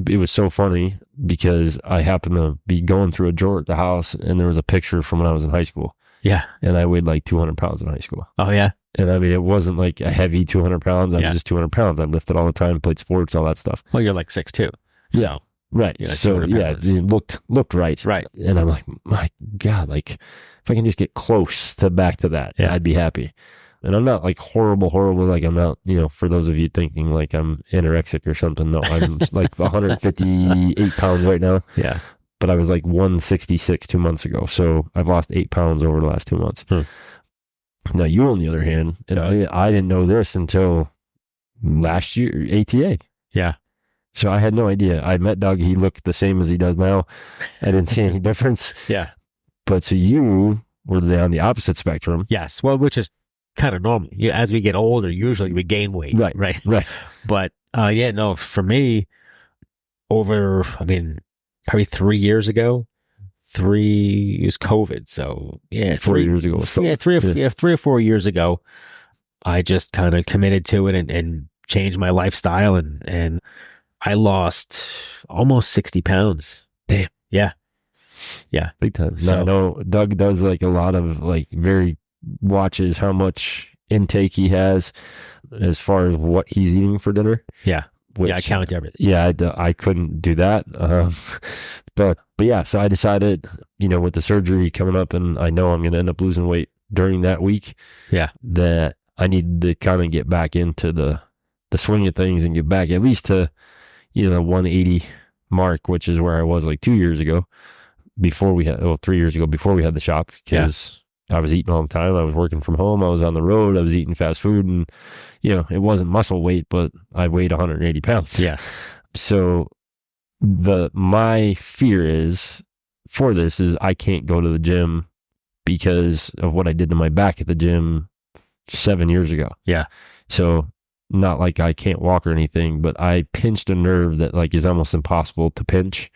it was so funny because I happened to be going through a drawer at the house and there was a picture from when I was in high school. Yeah. And I weighed like 200 pounds in high school. Oh, yeah. And I mean, it wasn't like a heavy 200 pounds. I was just 200 pounds. I lifted all the time, played sports, all that stuff. Well, you're like 6'2". So. Right. So yeah, it looked right. Right. And I'm like, my God, like if I can just get close back to that, I'd be happy. And I'm not like horrible. Like I'm not, for those of you thinking like I'm anorexic or something. No, I'm like 158 pounds right now. Yeah. But I was like 166 2 months ago. So I've lost 8 pounds over the last 2 months. Now you, on the other hand, I didn't know this until last year, ATA. Yeah. So I had no idea. I met Doug. He looked the same as he does now. I didn't see any difference. Yeah. But so you were on the opposite spectrum. Yes. Well, which is kind of normal. As we get older, usually we gain weight. Right. But for me, probably 3 years ago, 3 is COVID. So 4 years ago. Three or 4 years ago, I just kind of committed to it and changed my lifestyle and I lost almost 60 pounds. Damn. Yeah. Yeah. Big time. So- No, I know Doug does like a lot of like watches how much intake he has as far as what he's eating for dinner. Yeah. Which, I count everything. Yeah, I couldn't do that. But yeah, so I decided, with the surgery coming up, and I know I'm going to end up losing weight during that week. Yeah. That I need to kind of get back into the swing of things and get back at least to, 180 mark, which is where I was like 2 years ago, 3 years ago, before we had the shop, because I was eating all the time. I was working from home. I was on the road. I was eating fast food, and it wasn't muscle weight, but I weighed 180 pounds. Yeah. So my fear is I can't go to the gym because of what I did to my back at the gym 7 years ago. Yeah. So not like I can't walk or anything, but I pinched a nerve that like is almost impossible to pinch.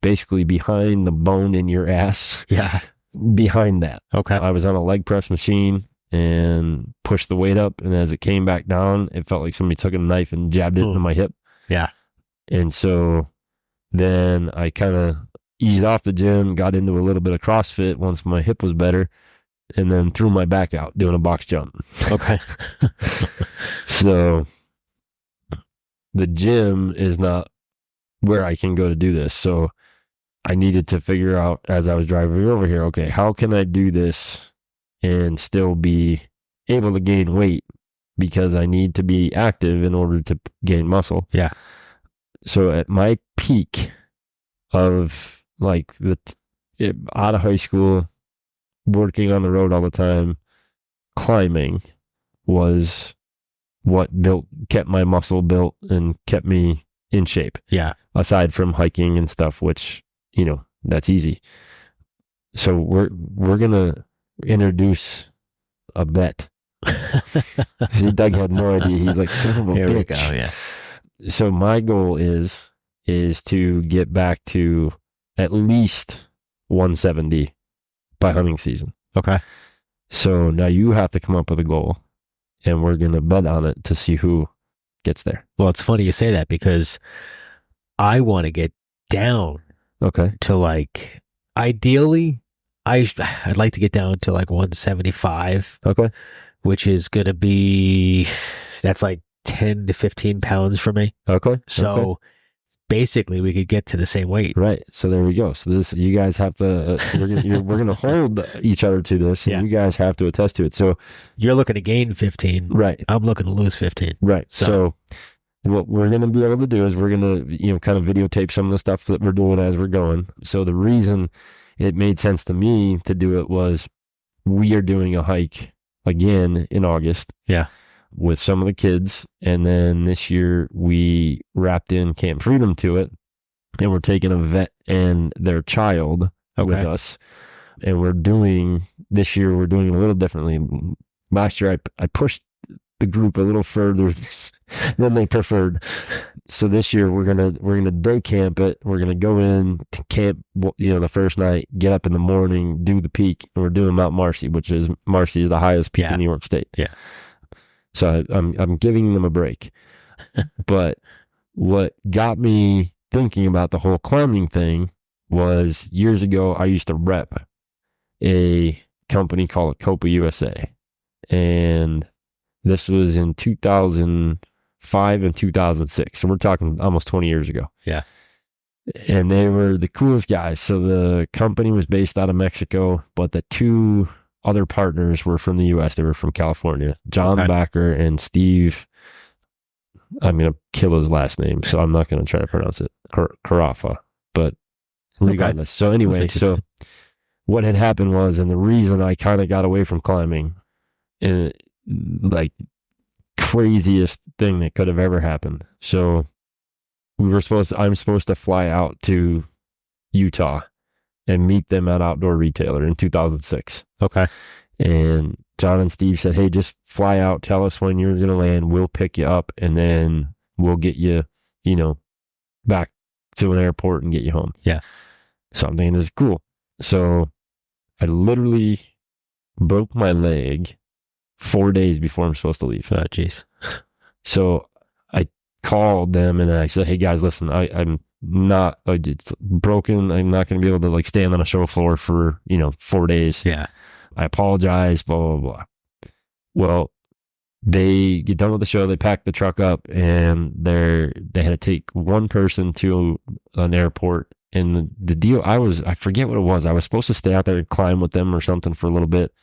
Basically behind the bone in your ass. Yeah. Behind that. Okay. I was on a leg press machine and pushed the weight up, and as it came back down, it felt like somebody took a knife and jabbed it into my hip. Yeah. And so then I kind of eased off the gym, got into a little bit of CrossFit once my hip was better, and then threw my back out doing a box jump. Okay. So the gym is not where I can go to do this. So I needed to figure out as I was driving over here, okay, how can I do this and still be able to gain weight, because I need to be active in order to gain muscle. Yeah. So at my peak of like out of high school, working on the road all the time, climbing was what kept my muscle built and kept me in shape. Yeah. Aside from hiking and stuff, which, that's easy. So we're going to introduce a bet. See, Doug had no idea. He's like, son of a Here bitch. we go. Yeah. So my goal is to get back to at least 170 by hunting season. Okay. So now you have to come up with a goal, and we're going to bet on it to see who gets there. Well, it's funny you say that, because I want to get down Okay. to like, ideally, I'd like to get down to like 175, Okay. which is going to be, that's like 10 to 15 pounds for me. Okay. So basically we could get to the same weight. Right. So there we go. So you guys have to, we're going to hold each other to this, and Yeah. you guys have to attest to it. So, You're looking to gain 15. right. I'm looking to lose 15. Right. So- So what we're going to be able to do is we're going to, kind of videotape some of the stuff that we're doing as we're going. So the reason it made sense to me to do it was we are doing a hike again in August. Yeah. With some of the kids. And then this year we wrapped in Camp Freedom to it, and we're taking a vet and their child with us. And this year we're doing it a little differently. Last year I pushed the group a little further than they preferred. So this year we're gonna day camp it. We're gonna go in to camp, the first night, get up in the morning, do the peak, and we're doing Mount Marcy, which is the highest peak in New York State. Yeah. So I'm giving them a break. But what got me thinking about the whole climbing thing was years ago I used to rep a company called Copa USA, and this was in 2005 and 2006. So we're talking almost 20 years ago. Yeah. And they were the coolest guys. So the company was based out of Mexico, but the two other partners were from the U.S. They were from California. John Backer and Steve. I'm going to kill his last name, so I'm not going to try to pronounce it. Carafa. But regardless. So anyway, so what had happened was, and the reason I kind of got away from climbing, like craziest thing that could have ever happened. So I'm supposed to fly out to Utah and meet them at Outdoor Retailer in 2006. Okay. And John and Steve said, hey, just fly out, tell us when you're going to land, we'll pick you up, and then we'll get you, back to an airport and get you home. Yeah. So I'm thinking, this is cool. So I literally broke my leg 4 days before I'm supposed to leave. Oh, jeez. So I called them and I said, hey guys, listen, I'm not, it's broken. I'm not going to be able to like stand on a show floor for, 4 days. Yeah. I apologize, blah, blah, blah. Well, they get done with the show. They pack the truck up and they had to take one person to an airport. And the deal, I forget what it was. I was supposed to stay out there and climb with them or something for a little bit.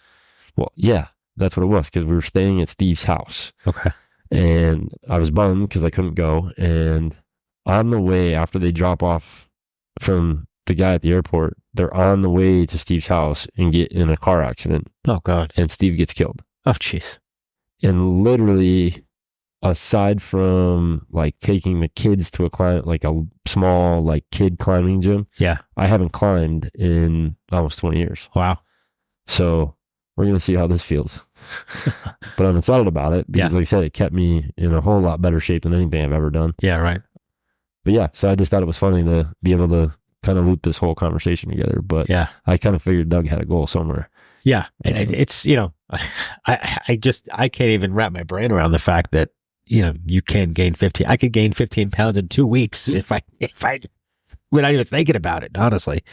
Well, yeah, that's what it was, because we were staying at Steve's house. Okay. And I was bummed because I couldn't go. And on the way, after they drop off from the guy at the airport, they're on the way to Steve's house and get in a car accident. Oh, God. And Steve gets killed. Oh, jeez. And literally, aside from like taking the kids to a small like kid climbing gym, yeah, I haven't climbed in almost 20 years. Wow. So we're going to see how this feels. But I'm excited about it because, like I said, it kept me in a whole lot better shape than anything I've ever done. Yeah, right. But yeah, so I just thought it was funny to be able to kind of loop this whole conversation together. But yeah, I kind of figured Doug had a goal somewhere. Yeah. And it's, I can't even wrap my brain around the fact that, you can gain 15. I could gain 15 pounds in 2 weeks if I without even thinking about it, honestly,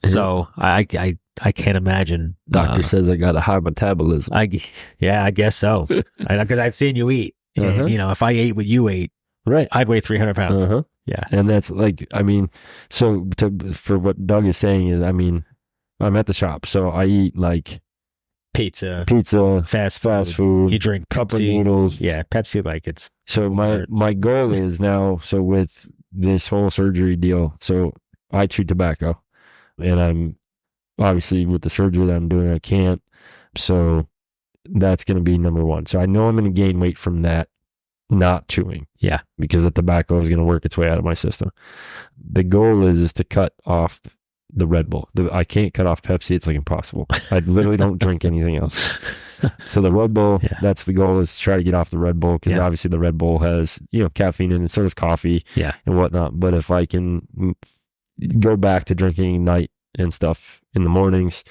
so I can't imagine. Doctor says I got a high metabolism. I guess so. Because I've seen you eat. Uh-huh. And, if I ate what you ate, right, I'd weigh 300 pounds. Uh-huh. Yeah. And that's like, so for what Doug is saying is, I'm at the shop, so I eat like pizza, fast food. You drink cup of Pepsi. noodles. Yeah, Pepsi like it's. So my goal is now, so with this whole surgery deal, so I chew tobacco, and I'm obviously with the surgery that I'm doing, I can't. So that's going to be number one. So I know I'm going to gain weight from that, not chewing. Yeah. Because the tobacco is going to work its way out of my system. The goal is to cut off the Red Bull. I can't cut off Pepsi. It's like impossible. I literally don't drink anything else. So the Red Bull, that's the goal, is to try to get off the Red Bull, because obviously the Red Bull has, caffeine in it, so does coffee and whatnot. But if I can go back to drinking night and stuff in the mornings.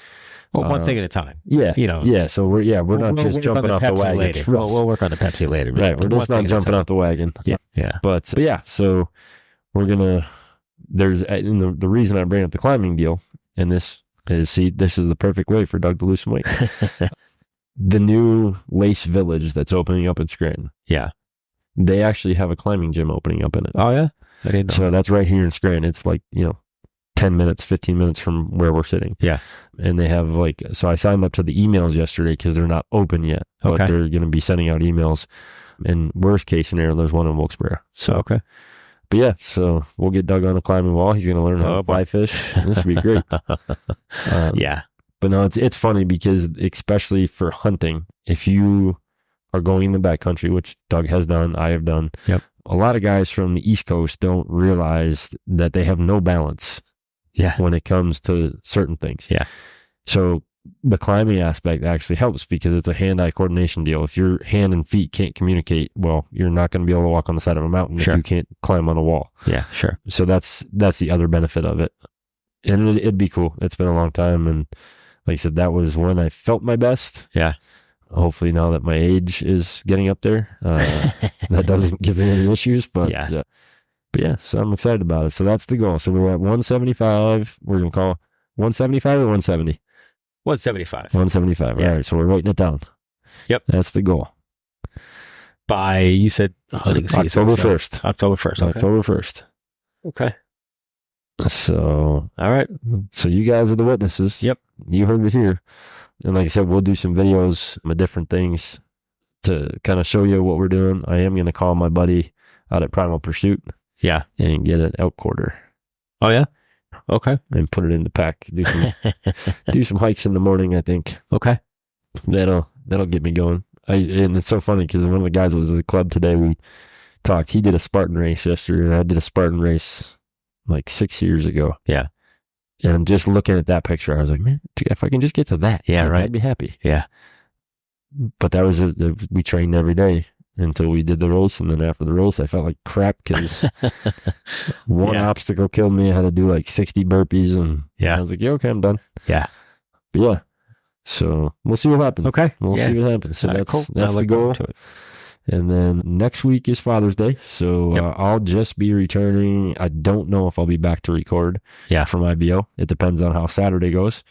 Well, one thing at a time. Yeah. Yeah. So we're not just jumping off the wagon. Later. We'll work on the Pepsi later. Right. We're just not jumping off the wagon. Yeah. Yeah. But yeah, so we're going to, the reason I bring up the climbing deal, and this is the perfect way for Doug to lose some weight. The new Lace Village that's opening up in Scranton. Yeah. They actually have a climbing gym opening up in it. Oh, yeah? I didn't know. So that's right here in Scranton. It's like, 10 minutes, 15 minutes from where we're sitting. Yeah. And they have so I signed up to the emails yesterday because they're not open yet. Okay. But they're going to be sending out emails. And worst case scenario, there's one in Wilkes-Barre. So, okay. But yeah, so we'll get Doug on a climbing wall. He's going to learn how to fly fish. This will be great. Yeah. But no, it's funny because, especially for hunting, if you are going in the backcountry, which Doug has done, I have done. Yep. A lot of guys from the East Coast don't realize that they have no balance. Yeah. When it comes to certain things. Yeah. So the climbing aspect actually helps because it's a hand-eye coordination deal. If your hand and feet can't communicate, well, you're not going to be able to walk on the side of a mountain if you can't climb on a wall. Yeah, sure. So that's the other benefit of it. And it'd be cool. It's been a long time. And like I said, that was when I felt my best. Yeah. Hopefully now that my age is getting up there, that doesn't give me any issues. But yeah, so I'm excited about it. So that's the goal. So we're at 175. We're going to call 175 or 170? 175. 175. Yeah. All right. So we're writing it down. Yep. That's the goal. By, you said, October 1st. October 1st. Okay. October 1st. Okay. So. All right. So you guys are the witnesses. Yep. You heard it here. And like I said, we'll do some videos of different things to kind of show you what we're doing. I am going to call my buddy out at Primal Pursuit. Yeah. And get an elk quarter. Oh, yeah? Okay. And put it in the pack. Do some hikes in the morning, I think. Okay. That'll get me going. And it's so funny because one of the guys that was at the club today, we talked. He did a Spartan race yesterday, and I did a Spartan race like 6 years ago. Yeah. And just looking at that picture, I was like, man, if I can just get to that, I'd be happy. Yeah. But that was we trained every day until we did the roast, and then after the roast, I felt like crap because one obstacle killed me. I had to do like 60 burpees, and I was like, yeah, okay, I'm done. Yeah. But yeah. So we'll see what happens. Okay. We'll see what happens. So that's cool. That's the goal. And then next week is Father's Day. So I'll just be returning. I don't know if I'll be back to record from IBO. It depends on how Saturday goes.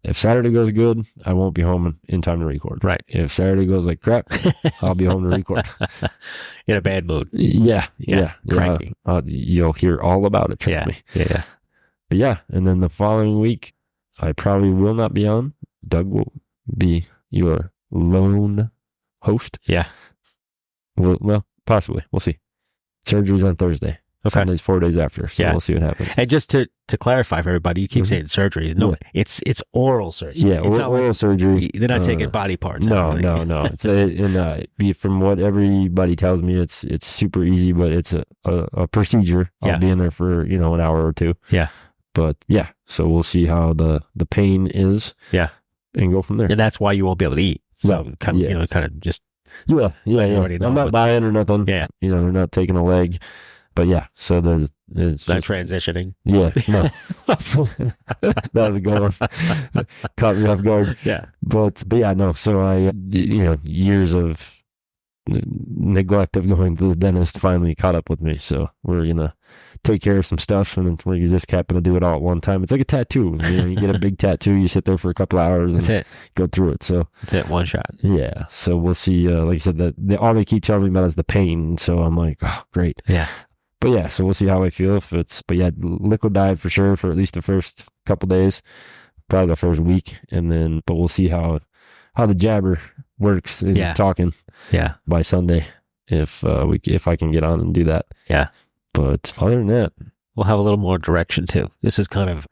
If Saturday goes good, I won't be home in time to record. Right. If Saturday goes like crap, I'll be home to record. In a bad mood. Yeah. Cranky. You'll hear all about it. Trust me. Yeah. But yeah, and then the following week, I probably will not be on. Doug will be your lone host. Yeah. Well, possibly. We'll see. Surgery's on Thursday. Okay. Sunday's 4 days after. So we'll see what happens. And just to clarify for everybody, you keep saying surgery. No, it's oral surgery. Yeah, it's oral like, surgery. They're not taking body parts. No. It's from what everybody tells me, it's super easy, but it's a procedure. I'll be in there for an hour or two. Yeah. But yeah, so we'll see how the pain is. Yeah. And go from there. And that's why you won't be able to eat. So kind of just. Yeah. I'm not buying or nothing. Yeah. They're not taking a leg. But yeah, so it's not transitioning. Yeah, no. That was a good one. Caught me off guard. Yeah. But yeah, no. So I, years of neglect of going to the dentist finally caught up with me. So we're going to take care of some stuff, and then we're just happen to do it all at one time. It's like a tattoo. You get a big tattoo, you sit there for a couple hours and go through it. So that's it, one shot. Yeah. So we'll see. Like I said, all they keep telling me about is the pain. So I'm like, oh, great. Yeah. But yeah, so we'll see how I feel. Liquid diet for sure for at least the first couple days, probably the first week, but we'll see how the jabber works in talking. Yeah. By Sunday, if I can get on and do that. Yeah. But other than that, we'll have a little more direction too. This is kind of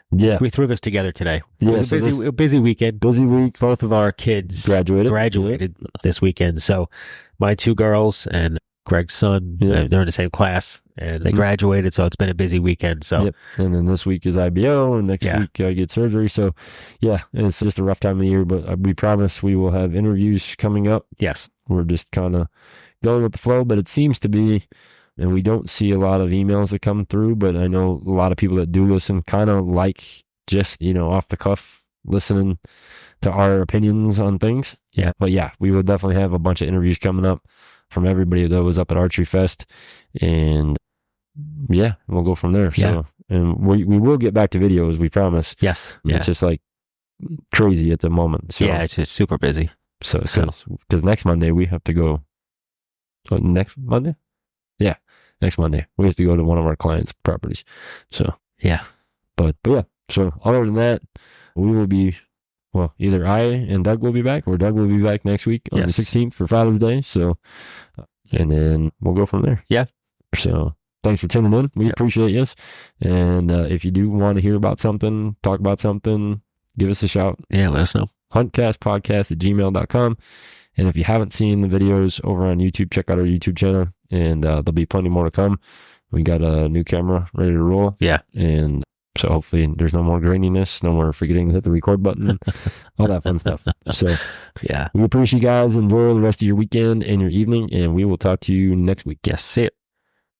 we threw this together today. It was a busy weekend. Busy week. Both of our kids graduated this weekend. So my two girls and Greg's son, they're in the same class, and they graduated, so it's been a busy weekend. So, and then this week is IBO, and next week I get surgery. So, and it's just a rough time of the year, but we promise we will have interviews coming up. Yes. We're just kind of going with the flow, but it seems to be, and we don't see a lot of emails that come through, but I know a lot of people that do listen kind of like just, off the cuff, listening to our opinions on things. Yeah. But we will definitely have a bunch of interviews coming up from everybody that was up at Archery Fest, and we'll go from there. So, and we will get back to videos, we promise. Yes. It's just like crazy at the moment. So it's just super busy. So because next Monday we have to go. Next Monday? Yeah, next Monday we have to go to one of our clients' properties. So but yeah. So other than that, we will be. Well, either I and Doug will be back, or Doug will be back next week on the 16th for Father's Day. So, and then we'll go from there. Yeah. So, thanks for tuning in. We appreciate you. And if you do want to hear about something, talk about something, give us a shout. Yeah, let us know. HuntCast Podcast at gmail.com. And if you haven't seen the videos over on YouTube, check out our YouTube channel. And there'll be plenty more to come. We got a new camera ready to roll. Yeah. And so hopefully there's no more graininess, no more forgetting to hit the record button, all that fun stuff. So we appreciate you guys. Enjoy the rest of your weekend and your evening, and we will talk to you next week. Yes, see it.